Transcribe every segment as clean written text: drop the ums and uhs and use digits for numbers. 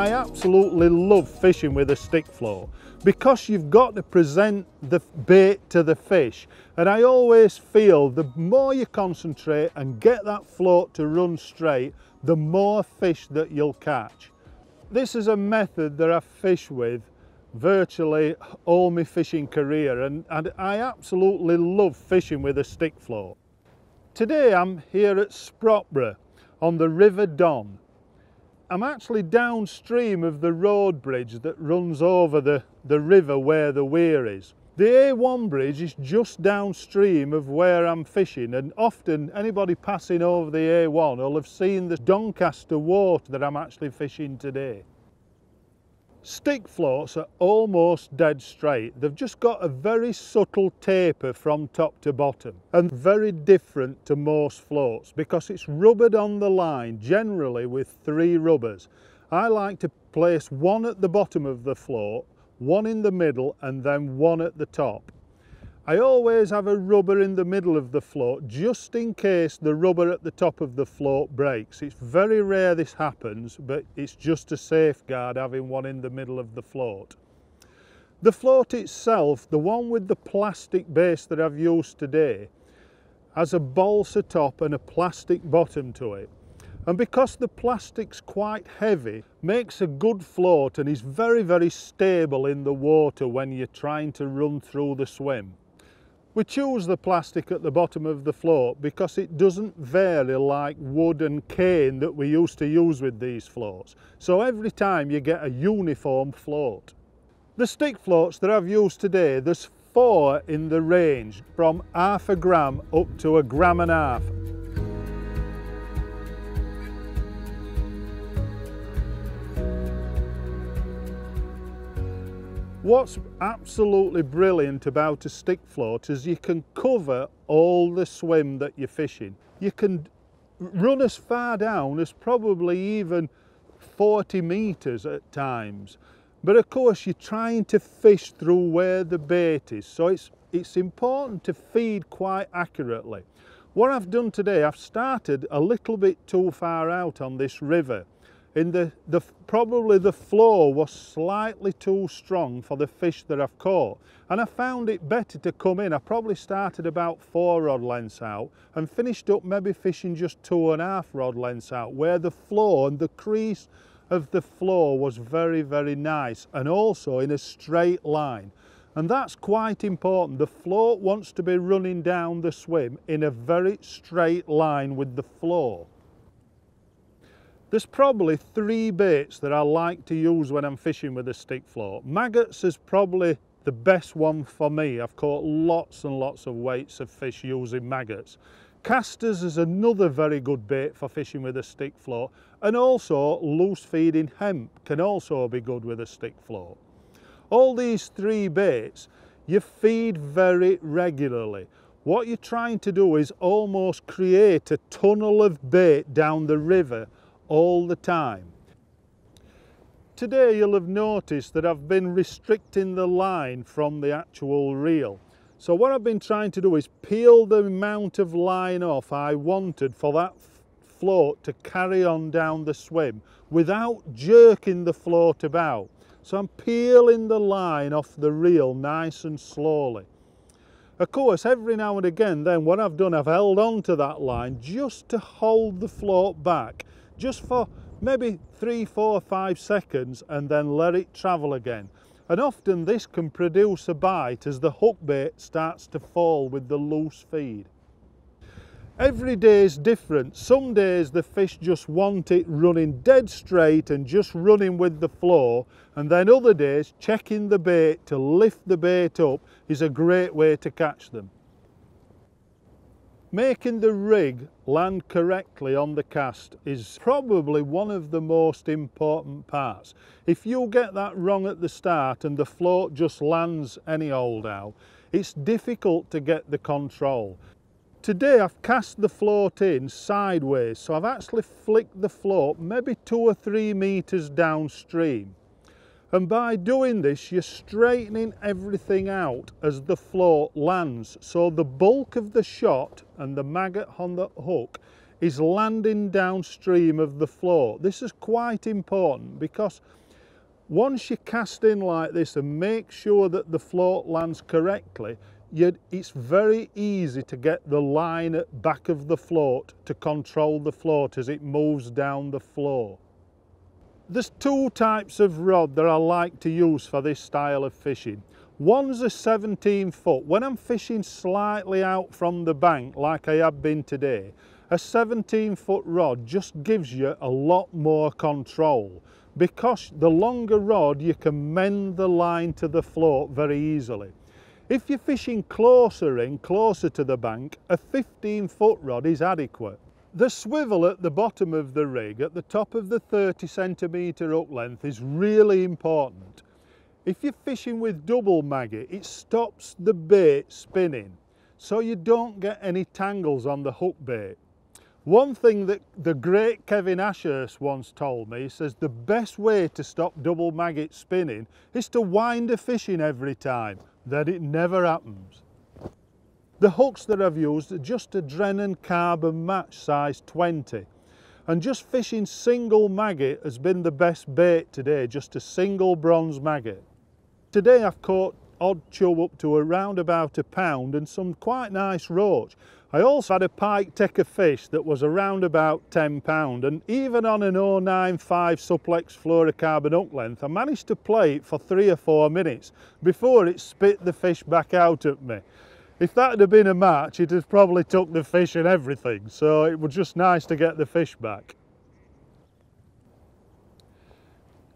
I absolutely love fishing with a stick float because you've got to present the bait to the fish, and I always feel the more you concentrate and get that float to run straight, the more fish that you'll catch. This is a method that I've fished with virtually all my fishing career, and I absolutely love fishing with a stick float. Today I'm here at Scotthorne on the River Don. I'm actually downstream of the road bridge that runs over the river where the weir is. The A1 bridge is just downstream of where I'm fishing, and often anybody passing over the A1 will have seen the Doncaster water that I'm actually fishing today. Stick floats are almost dead straight. They've just got a very subtle taper from top to bottom and very different to most floats because it's rubbered on the line, generally with 3 rubbers. I like to place one at the bottom of the float, one in the middle and then one at the top. I always have a rubber in the middle of the float just in case the rubber at the top of the float breaks. It's very rare this happens, but it's just a safeguard having one in the middle of the float. The float itself, the one with the plastic base that I've used today, has a balsa top and a plastic bottom to it. And because the plastic's quite heavy, makes a good float and is very, very stable in the water when you're trying to run through the swim. We choose the plastic at the bottom of the float because it doesn't vary like wood and cane that we used to use with these floats. So every time you get a uniform float. The stick floats that I've used today, there's 4 in the range from half a gram up to 1.5 grams. What's absolutely brilliant about a stick float is you can cover all the swim that you're fishing. You can run as far down as probably even 40 metres at times. But of course you're trying to fish through where the bait is, so it's important to feed quite accurately. What I've done today, I've started a little bit too far out on this river. Probably the flow was slightly too strong for the fish that I've caught, and I found it better to come in. I probably started about 4 rod lengths out and finished up maybe fishing just 2.5 rod lengths out, where the flow and the crease of the flow was very, very nice and also in a straight line. And that's quite important. The float wants to be running down the swim in a very straight line with the flow. There's probably 3 baits that I like to use when I'm fishing with a stick float. Maggots is probably the best one for me. I've caught lots and lots of weights of fish using maggots. Casters is another very good bait for fishing with a stick float, and also loose feeding hemp can also be good with a stick float. All these 3 baits you feed very regularly. What you're trying to do is almost create a tunnel of bait down the river all the time. Today you'll have noticed that I've been restricting the line from the actual reel. So what I've been trying to do is peel the amount of line off I wanted for that float to carry on down the swim without jerking the float about. So I'm peeling the line off the reel nice and slowly. Of course, every now and again then what I've done, I've held on to that line just to hold the float back, just for maybe 3, 4, 5 seconds, and then let it travel again. And often this can produce a bite as the hook bait starts to fall with the loose feed. Every day is different. Some days the fish just want it running dead straight and just running with the flow, and then other days checking the bait to lift the bait up is a great way to catch them. Making the rig land correctly on the cast is probably one of the most important parts. If you get that wrong at the start and the float just lands any old how, it's difficult to get the control. Today I've cast the float in sideways, so I've actually flicked the float maybe 2 or 3 metres downstream. And by doing this, you're straightening everything out as the float lands. So the bulk of the shot and the maggot on the hook is landing downstream of the float. This is quite important because once you cast in like this and make sure that the float lands correctly, it's very easy to get the line at back of the float to control the float as it moves down the flow. There's two types of rod that I like to use for this style of fishing. One's a 17 foot. When I'm fishing slightly out from the bank like I have been today, a 17 foot rod just gives you a lot more control. Because the longer rod, you can mend the line to the float very easily. If you're fishing closer to the bank, a 15 foot rod is adequate. The swivel at the bottom of the rig at the top of the 30 centimetre hook length is really important. If you're fishing with double maggot, it stops the bait spinning so you don't get any tangles on the hook bait. One thing that the great Kevin Ashurst once told me, he says the best way to stop double maggot spinning is to wind a fish in every time, then it never happens. The hooks that I've used are just a Drennan carbon match size 20, and just fishing single maggot has been the best bait today, just a single bronze maggot. Today I've caught odd chub up to around about a pound and some quite nice roach. I also had a pike take a fish that was around about 10 pound, and even on an 095 suplex fluorocarbon hook length I managed to play it for 3 or 4 minutes before it spit the fish back out at me. If that had been a match, it had probably took the fish and everything, so it was just nice to get the fish back.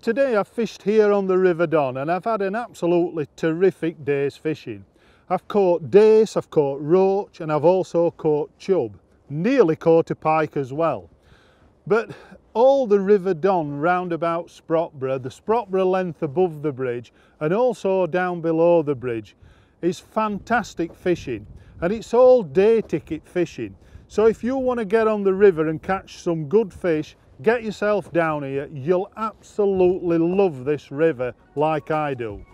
Today I've fished here on the River Don and I've had an absolutely terrific day's fishing. I've caught dace, I've caught roach, and I've also caught chub. Nearly caught a pike as well. But all the River Don round about Sprotborough, the Sprotborough length above the bridge and also down below the bridge is fantastic fishing, and it's all day ticket fishing. So if you want to get on the river and catch some good fish, get yourself down here. You'll absolutely love this river like I do.